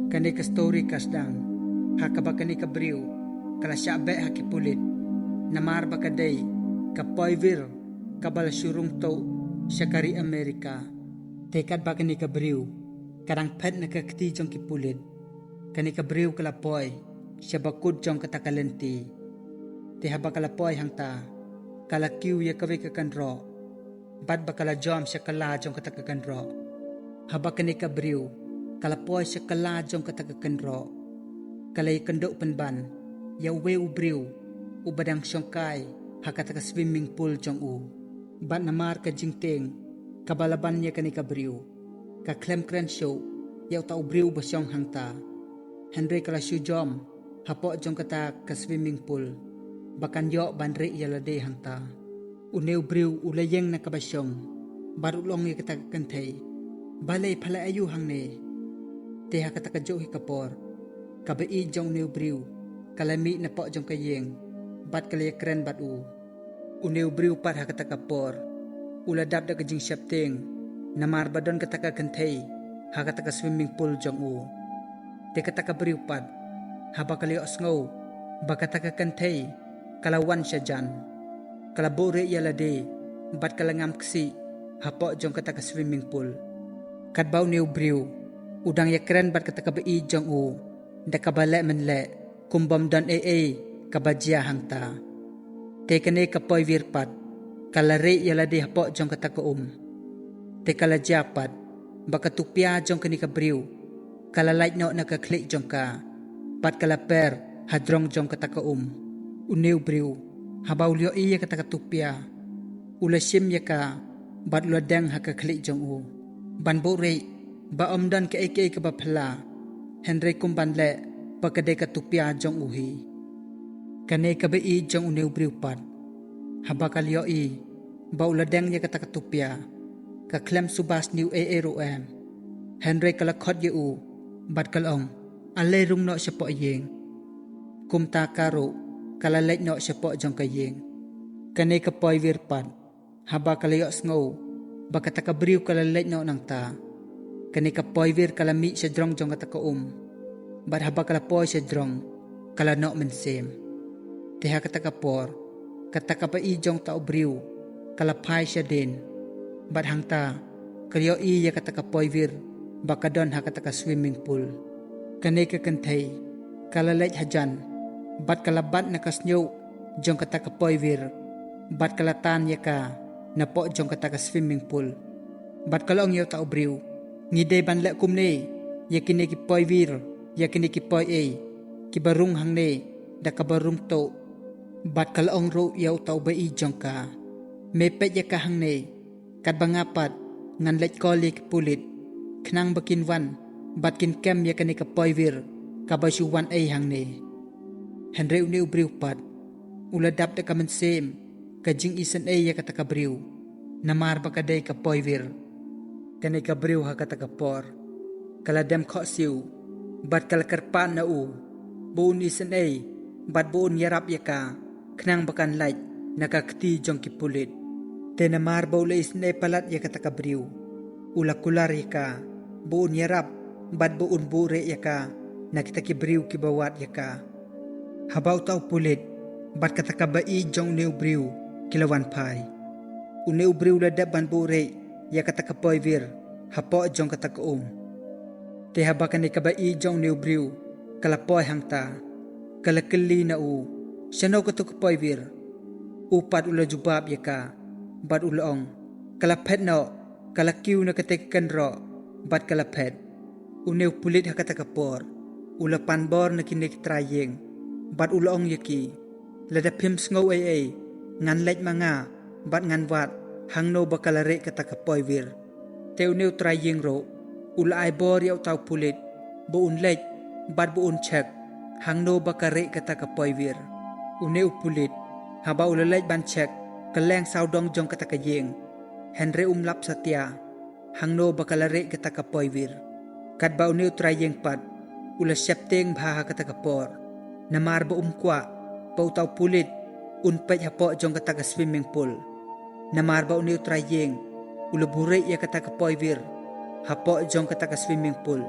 Kani ka story kasdang, hakaba kani ka briw, kala syabe hakipulit, namar bakaday, kapoyvir, kabal syurung to, syakari Amerika. Tekad ba kani ka briw, karang pet na kakti jong kipulit, kani ka briw kalapoy, siya bakod jong katakalenti. Te haba kalapoy hangta, kalakiw ya kawi kakanro, bad ba kala jom siya kala jong katakakanro. Haba kani ka briw, kalapoy siya kala jong katakakanro, kalay kandok panban, ya uwe ubriw, ubadang syongkay, hakataka swimming pool jong u. Bat namar ka jingting, kabalaban niya kani ka briw, ka klem kren show, yaw ta ubriw basyong hangta. Henry kala syu jom, hapo jong kata ka swimming pool, bakan yo banri yalade hangta. Unew briw ulayeng na kabasyong, barulong ya kata kantay, balay pala ayu hangne. Teha kata kajo hikapor, kabai jong new briw, kalami na po jong kayeng, bat kalaya kren bat u. Unew briw pat hakata kapor, uladap da kajing syapting, namar badon kata kantay, hakata ka swimming pool jong u. Te kata ka briw pat, haba kalayo asngaw, bakata ka kantay, kalawan siya dyan. Kalabore yalade, bat kalangam ksi, hapo jong kata ka swimming pool. Kadbaw new briw, udang yakren bat kata kabai jong u, da kabale menle, kumbam dan kabajia hangta. Te kane kapoy virpat, kalare yalade hapo jong kata ka Te kalajapat, baka tupya jong kani kabriw, kalalait no nakaklik jong ka, pat kalaper hadrong jong kata ka Unew briw, habaw liyo iya kata katupya, ulasim ya ka, bat uladang hakaklik jong u. Banbore, ba omdan ka eke ka bapala, Henry kumbanle, pagkade ka tupya jong uhi. Kane ka ba jong unew briw pat, haba kalyo ba uladang ya kata katupya, ka klem subas niw rom. Henry kalakot ya u, bat kalong, alay rung no siya po ayeng. Kumta karo, kalalait no siya po jong kayeng. Kane ka poy virpat, haba kalayo sngaw, baka takabriw kalalait no nang ta. Kani kapoy vir kalami siya drong jong kata ka Bat haba kalapoy siya drong, kalano mensem. Teha kata kapor, kata kapai jong tao briw, kalapay siya din. Bat hangta, kalyo iya kata kapoy vir, baka don hakata ka swimming pool. Kani kakantay, kalalait hajan, bat kalabat na kasnyo, jong kata kapoy vir, bat kalatan ya ka, napo jong kata ka swimming pool. Bat kalong yaw tao briw, ngide banle kumne, yakini kipoy vir, yakini kipoy kibarung hangne, da kabarung to, bat kalong ro yaw tao ba jong ka, mepet yaka hangne, kadbangapat, nganlet koli kipulit, knang bakinwan, bat kinkem yakini kipoy vir, kabasyuwan hangne. Henry uniw briw pat, uladap da kamensem, kajing isan yakata kabriw, namar bakaday kapoy vir. Kani kabriw hakata kapor, kaladem ko siw, bat kalakarpan na u, buon isan bat buon yarap yaka, knang bakan light, nakakti jong kipulit. Tenamar baula isan palat yakata kabriw, ulakular yaka, buon yarap, bat buon bure yaka, nakita kibriw kibawat yaka. Habaw tao pulit, bat katakabai jong new briw, kilawan pay. Unew briw ladab ban bure, ya kata kapoy vir, hapo jong kata ka Te habakan ni kabai jong new briw, kalapoy hangta, kalakali na u, siya kato kapoy vir, upad ula jubab ya ka, bad ulaong, kalapet no, kalakiw na katikakan ro, bad kalapet, unew pulit hakata kapor, ula panbor na kinik trayeng, bad ulaong yaki, ladapim sngaw nganlait mga, bad nganwat, hangno bakalare kata kapoy vir. Teu new trayeng ro, ula ay bor yaw tau pulit, buon leit, bad buon check, hangno bakare kata kapoy vir. Unew pulit, haba ula leit ban check, kaleng saudong jong kata kayeng, Henry umlap satya, hangno bakalare kata kapoy vir. Kadba unew trayeng pat, ula syapteng baha kata kapor, namar ba umkwa, pau tau pulit, unpet hapo jong kata ka swimming pool. Namar ba uniw trayeng, ulabure ya kata kapoy vir, hapo jong kata ka swimming pool.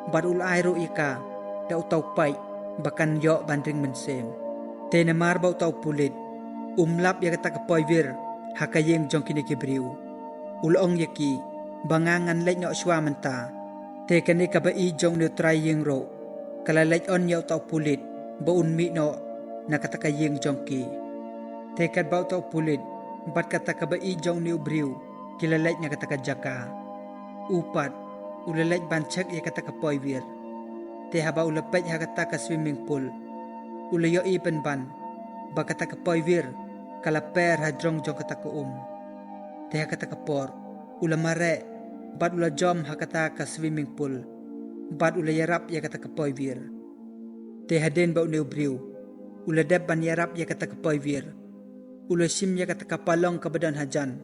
bat ul airo ika da utau pai bakan yo bandring mensem. Te namar ba utau pulit umlap ya kata kapoivir hakayeng jong kini kibriu. Ulong yaki bangangan lek no shwa menta. Te kani kabai jong no try yeng ro. Kala lek on ya utau pulit ba unmi no nakataka-yeng jong ki. Te kat ba utau pulit bat kata kabai jong ni ubriu kilalek nya kata jaka. Upat ulalek bancak ya kata kapoivir. Te haba ulapet ya kata ka swimming pool. Ulayo ipen ban ba kata kapoivir kalaper hadrong jong kata ko Te kata kapor ulamare bat ula jom hakata ka swimming pool. Bat ula yarap ya kata kapoivir. Te haden ba uneu briu ula deb ban yarap ya kata kapoivir. Ula sim ya kata kapalong ka badan hajan.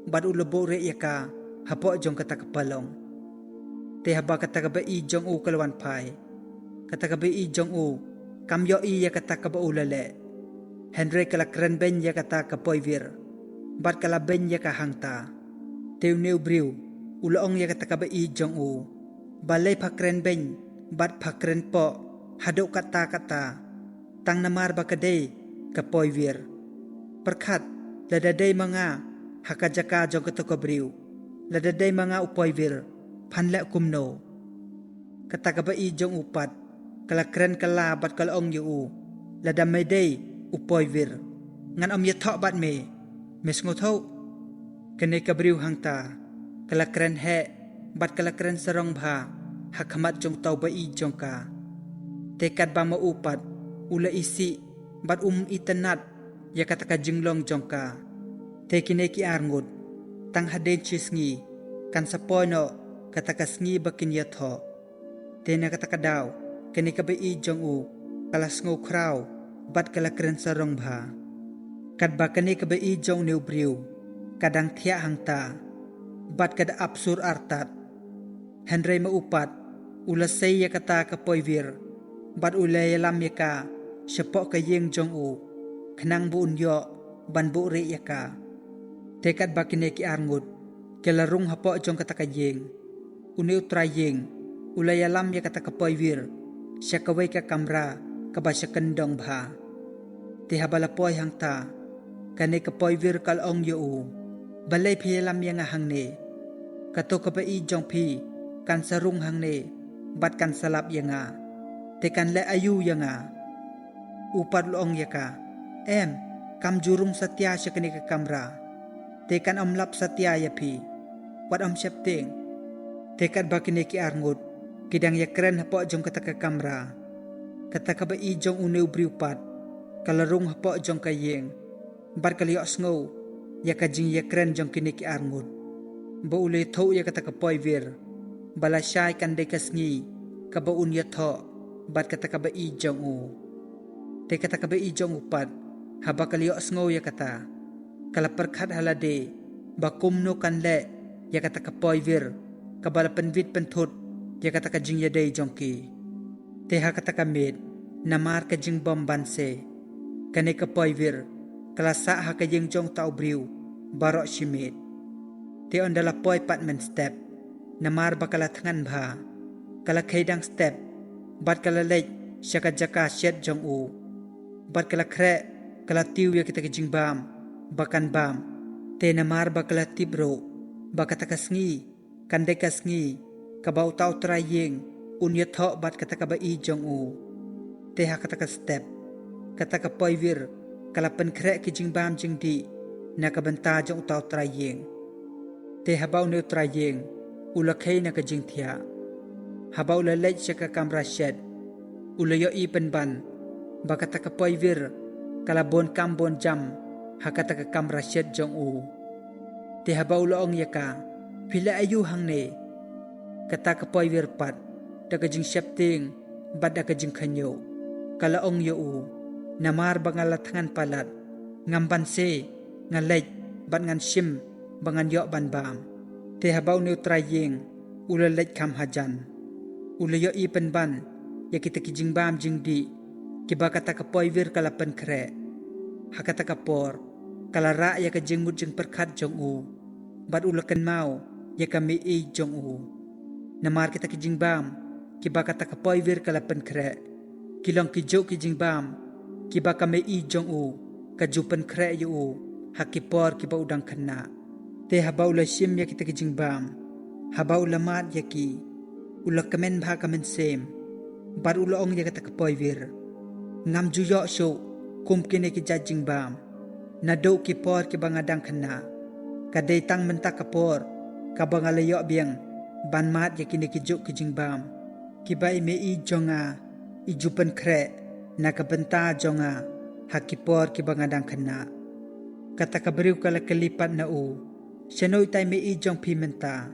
Bat ula bore ya ka hapo jong kata kapalong. Te haba kata kabai jong kalawan pai. Kata kabai jong kamyo ya kata kaba ulale. Henry kala kren ben ya kata kapoivir. Bat kala ben ya ka hangta. Te uneu briu ulaong ya kata kabai jong balay pakren ben bat pakren po hadok kata tang namar bakade kapoivir. Perkat ladaday mga hakajaka jong kata kabriu. Ladaday mga upoivir panle kumno. Kata kabai jong upat kala kren kala bat kalaong yu ladamay day upoivir. Ngan yatok bat me mesngotho kene kabriu hangta kala kren he bat kala kren sarong bha hakamat jong tau bai jong ka. Tekat ba maupat ula isi bat itenat ya kata ka jinglong jong ka. Te kine ki arngut tang haden chisngi kan sapono kata ka sngi bakin yatho. Te na kata ka daw kene ka bai jong kalas ngo kraw bat kala kren sarong bha. Kat ba kene ka bai jong neu briu kadang thia hangta bat kada absur artat. Henry maupat ula say ya kata kapoivir bat ula yalam ya ka syapok ka yeng jong kenang bu unyo ban bu re ya ka. Tekat ba kine ki arngut kelarung hapo jong kata ka yeng uneu trayeng ula yalam ya kata kapoivir syakaway ka kamra kabasya kendong bha. Te habalapoy hangta kane kapoivir kalong yo balay piyalam ya nga hangne. Kato kabai jong pi kan sarung hangne bat kan salap ya nga. Te kan le ayu ya nga. Upad loong ya ka. Kam jurung satya siya kani ka kamra. Te kan omlap satya ya pi. Wat syapting. Te kat ba kini ki arngut. Kidang ya keren hapo jong kata ka kamra. Kata kabai jong uneu briupat. Kalarung hapo jong kayeng. Bat kaliyok sngow. Ya kajing ya keren jong kini ki arngut. Ba ulay tho ya kata kapoivir. Bala syay kan day kasngi. Kabaun ya tho. Bat kata kabai jong Te kata kabai jong upat. Haba kaliyok sngow ya kata. Kalaperkat halade. Bakumno kan le. Ya kata kapoivir. Kabala penvit pentut. Ya kata kajing ya day jong ki. Te ha kata kamid. Namar kajing bombanse. Kane kapoivir. Kalasa ha kajing jong tau briu. Barok simit. Te on dala poy patman step. Namar bakala tangan bha. Kala kaidang step. Bat kala lej. Syaka jaka syet jong Bat kala krek. Kala tiu ya kita kajing bam. Bakan bam. Te namar bakala tibro. Bakata kasngi. Kande kasngi. Kabau tau trayeng. Unya thok bat kata kabai jong Te ha kata ka step. Kata ka poivir. Kala pen krek kajing bam jing di. Na kabanta jong tau trayeng. Te habau neu trayeng. Ula kay na kajing thia. Habau la lej siya ka kamra shed. Ula yo ipen ban. Bakata ka poivir. Kala bon kam bon jam. Hakata ka kamra shed jong Te habau loong ya ka. Pila ayu hang ne. Kata ka poivir pat. Da kajing syapting. Bat da kajing kanyo. Kala ong yo Namar bangalat tangan palat. Ngamban se. Ngalej. Bat ngan sim. Bangan yo ban bam. Te habau neu trayeng. Ula lej kam hajan. Ula yo ipen ban. Ya kita kijing bam jing di. Kiba kata ka poivir kala pen kre. Hakata ka por. Kala ra ya ka jing mut jing perkat jong Bat ula ken mau. Ya kami jong Namar kita kijing bam. kiba kata kapoivir kalapan kre kilong kijo kijing bam kiba kame i jong u kajupan kre yu u hakipor kiba udang kena te habau la shim ya kita kijing bam habau la mat ya ki ula kamen bha kamen sem bar ula ong ya kata kapoivir ngam juyo sho kum kine ki jajing bam nado kipor kiba ngadang kena kadai tang mentak kapor kabang alayo biang ban mat ya kine kijo kijing bam kiba ime i jonga ijupan kre na kabenta jonga hakipor kiba ngadang kena kata kabriu kala kelipat na u senoy tay me i jong pimenta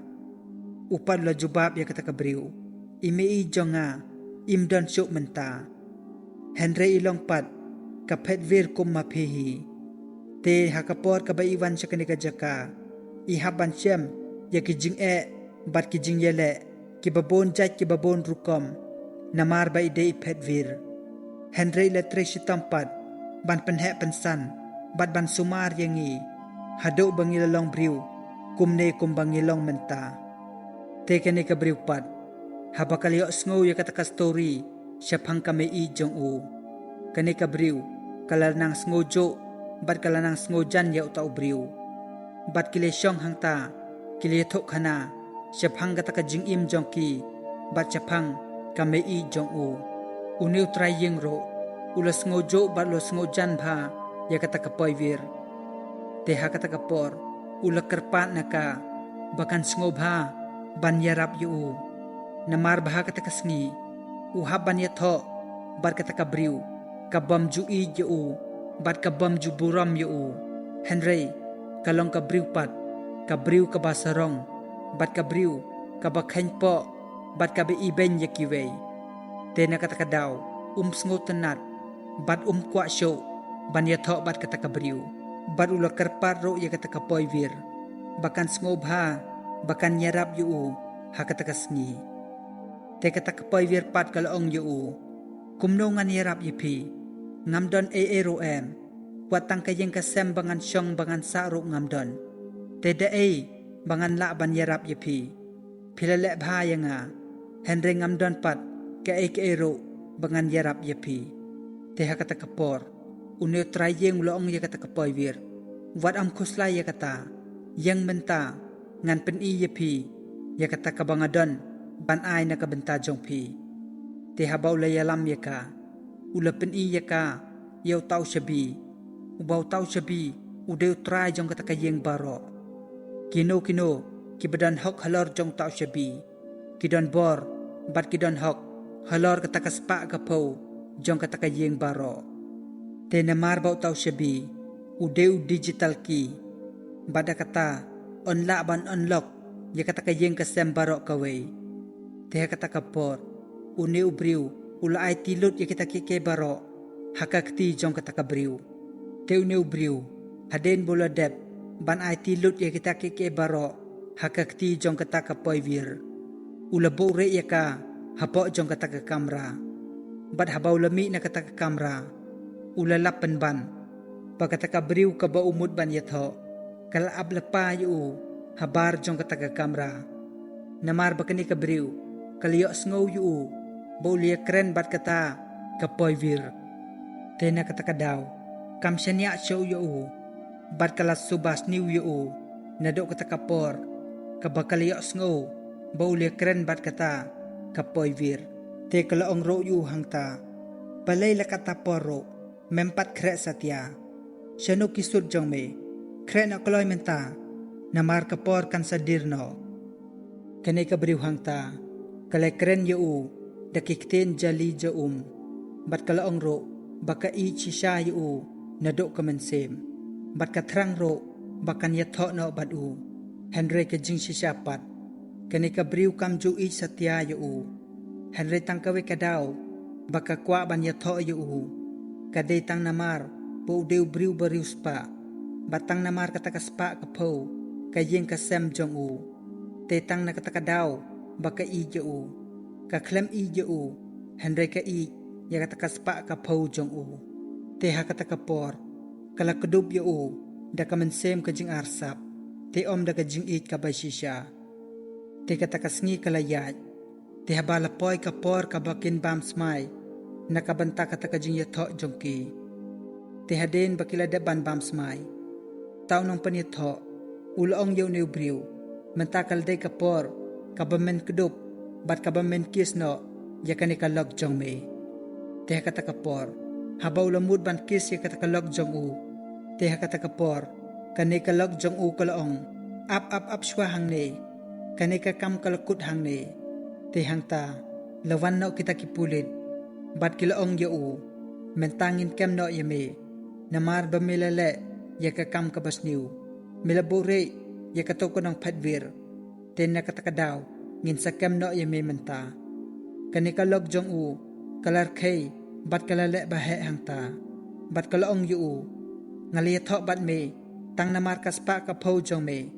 upad la jubab ya kata kabriu ime i jonga imdan syuk menta Henry ilong pat kapet vir kum mapihi te hakapor kaba iwan sa kanika jaka ihaban siyam ya kijing bat kijing yele kibabon jat kibabon rukom namar ba ide ipet vir Henry la tresi tampat ban penhek pensan bat ban sumar yangi hado bangilong briu kumne kum bangilong menta te kanika briu pat habakaliyo sngo ya kataka story syapang kame i jong u kanika briu kalanang sngojo bat kalanang sngojan ya utau briu bat kile syong hangta kile thok khana syapang kataka jing im jong ki bat syapang kame i jong u uniu try yeng ro ulas sngojo bat lo sngojan bha ya kataka poivir te ha kataka por ula kerpat naka bakan sngoba ban yarap yu namar bha kataka sngi uhab ban ya tho bar kataka briu kabam ju i yu bat kabam ju buram yu Henry kalong kabriu pat kabriu kabasarong bat kabriu kabakhain po bat kabe iben yakiwe te na kataka daw sngo tenat bat kwa show ban ya tho bat kataka briu bat ula kerpat ro ya kataka poivir bakan sngoba bakan yarap yu ha kataka sngi te kataka poivir pat kalong yu kumnongan yarap yipi ngamdon rom watang kayeng kasem bangan syong bangan saro ngamdon te da bangan la ban yarap yipi pilale bha yanga Henry ngamdon pat ka ro bangan yarap yipi te ha kataka por unyo trayeng loong ya kataka poivir wat am khusla ya kata yang menta ngan pen i yipi ya kataka bangadon ban ai na kabenta jong pi te habau la yalam ya ka ula pen i ya ka yau tau shabi ubau tau shabi udeu try jong kataka yeng baro kino kibadan hok halor jong tau shabi kidon bor bat kidon hok halor kataka spa kapo jong kataka yeng baro te namar bau tau shabi udeu digital ki bada kata onla ban unlock ya kataka yeng kasem baro kawe te kataka por uneu briu ula ai tilut ya kita kike baro hakakti jong kataka briu te uneu briu haden bola dep ban ai tilut ya kita kike baro hakakti jong kataka poivir ula bore ya ka hapo jong kataka kamera bat habau lami na kataka kamera ula lapan ban pagkataka briu ka ba umud ban yatho kala ablapa yu habar jong kataka kamera namar bakani ka briu kaliyo sngo yu baulia kren bat kata kapoivir tena kataka daw kamsyanya show yu bat kala subas new yu nado kataka por kabakaliyo sngo baulia kren bat kata kapoivir te kalaong ro yu hangta balay la kata poro mempat kre satya syano kisud jong me kre na kaloy menta namar kapor kan sadirno kane kabriu hangta kalay kren yu dakikten jali bat kalaong ro baka i chisya yu nado kamensem bat katrang ro bakan yatho no badu Henry kajing sisyapat kane kabriu kamju i satya yu Henry tangkawe kadaw baka kwa ban yatho yu kadai tang namar po deu briu bariu spa batang namar kataka spa kapo kayeng kasem jong u te tang na kataka daw baka i yu kaklem i yu Henry ka i ya kataka spa kapo jong u te ha kataka por kala kedub yu da kamensem kajing arsap te om da kajing it kabay sisya te kataka sngi kalayat Te habalapoy kapor kabakin bam smai nakabanta kata kajing yathok jongki. Te haden bakila deban bam smai. Tau nong panyathok ulaong yaw new briu mentakal day kapor kabamen kedup bat kabamen kis no yakani kalog jong me. Te kata kapor habaw lamud ban kis yakata kalog jong u. Te kata kapor kani kalog jong u kalaong ap shwa hang ne kani kam kalakut hang ne. Te hang ta lawan no kita kipulit bat kilaong yaw mentangin kem no yame namar bamilale yakakam kabasniu milabure yakatoko ng padvir ten nakatakadaw ngin sa kem no yame menta kani kalog jong u kalarkay bat kalale bahe hangta bat kalaong yu ngaliyathok bat me tang namar kaspa kapaw jong me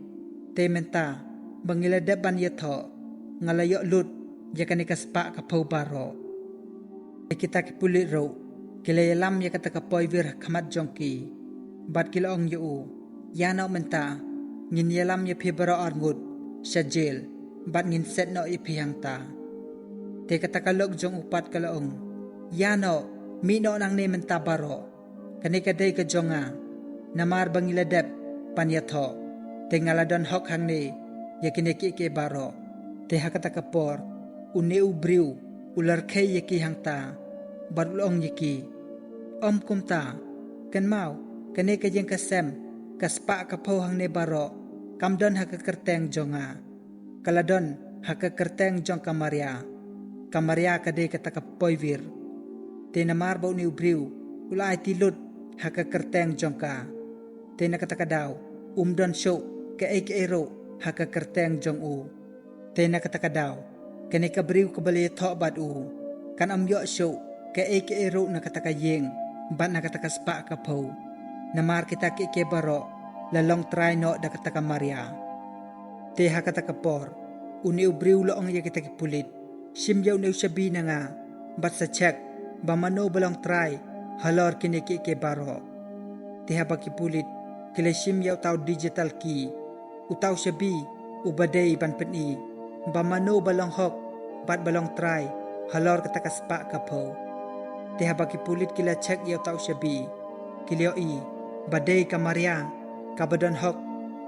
te menta bangiladeban yathok ngalayo lut yakani kaspa kapaw baro kita kipulit ro kilayalam yakatakapoy vir kamat jongki bat kilaong yu yanaw menta ngin yalam ya pibara arngut sa jail bat ngin set no ipihang ta te katakalog jong upat kalaong yano mino nang ne menta baro kanikaday ka jonga namar bangiladep panyatho te ngaladon hok hang ne yakineki ke baro te hakatakapor une ubriu ular kay yaki hang ta barulong yaki om kumta kan mau kane kajeng kasem kaspa kapaw hang ne baro kamdon hakakerteng jonga kaladon hakakerteng jong kamaria kade katakapoy vir te namar baw ni ubriu ulay tilut hakakerteng jongka te nakatakadaw umdon show ka ero hakakerteng jong u te nakatakadaw kani kabriu kabali thobad u kan amyo show ka ero nakatakayeng bat nakatakaspa kapaw namar kita ke baro lalong try no dakataka Maria te hakatakapor uni ubriu loong yakita kipulit simyaw ne usabi na nga bat sa check bamano balong try halor kiniki ke baro te habakipulit kila simyaw tau digital key utaw sabi ubaday banpani bamano balong hok bat balong try halor katakaspa kapaw te habakipulit kila check yaw tau sabi kilyo baday ka Maria kabadon hok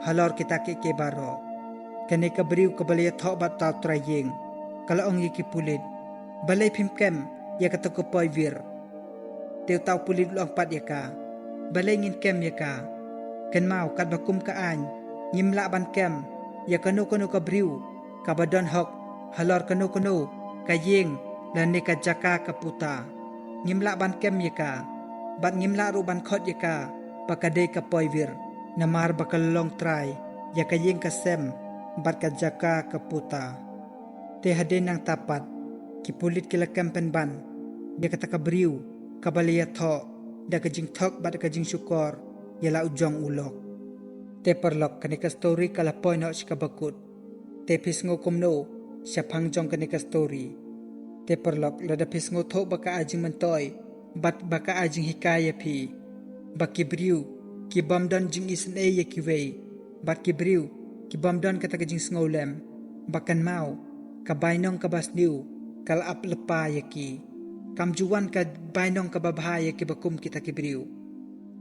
halor kita ke baro kani kabriu kabaliya tho bat ta trayeng kalaong yikipulit balay pimkem yakatakopoy vir teu tau pulit long pat yaka balay ngin kem yaka ken mau kat bakum kaan nyimla ban kem yakano kabriu kabadon hok halor kano kayeng lan ka jaka kaputa nyimla ban kem yaka bat nyimla ru ban khot yaka pakade kapoy vir namar bakalong try yakayeng kasem bat kajaka kaputa te haden nang tapat kipulit kila kampen ban dia kata kabriu kabaliya tho da kajing thok bat kajing syukor yala ujong ulok te perlok kanika story kala poy no sikabakut te pisngo kumno syapang jong kanika story te perlok lada pisngo tho baka ajing mentoy bat baka ajing hikaya pi bakibriu kibamdan jing isen e yakiway bat kibriu kibamdan kata kajing sngolem bakan mau kabainong kabasniu kal ap lepa yaki kamjuan ka bainong kababhaya kibakum kita kibriu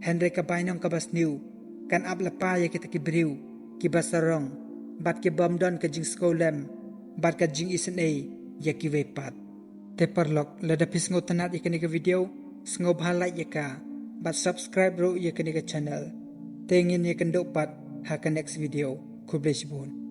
henry kabainong kabasniu kan ap lepa kita kibriu kibasarong bat kibamdan kajing sngolem bat kajing isen e yakiway pat te perlok lada pisngo tanat ikani ka video sngob halay yaka bat subscribe ro yakani ka channel tengin yakan dopat haka next video kublesibon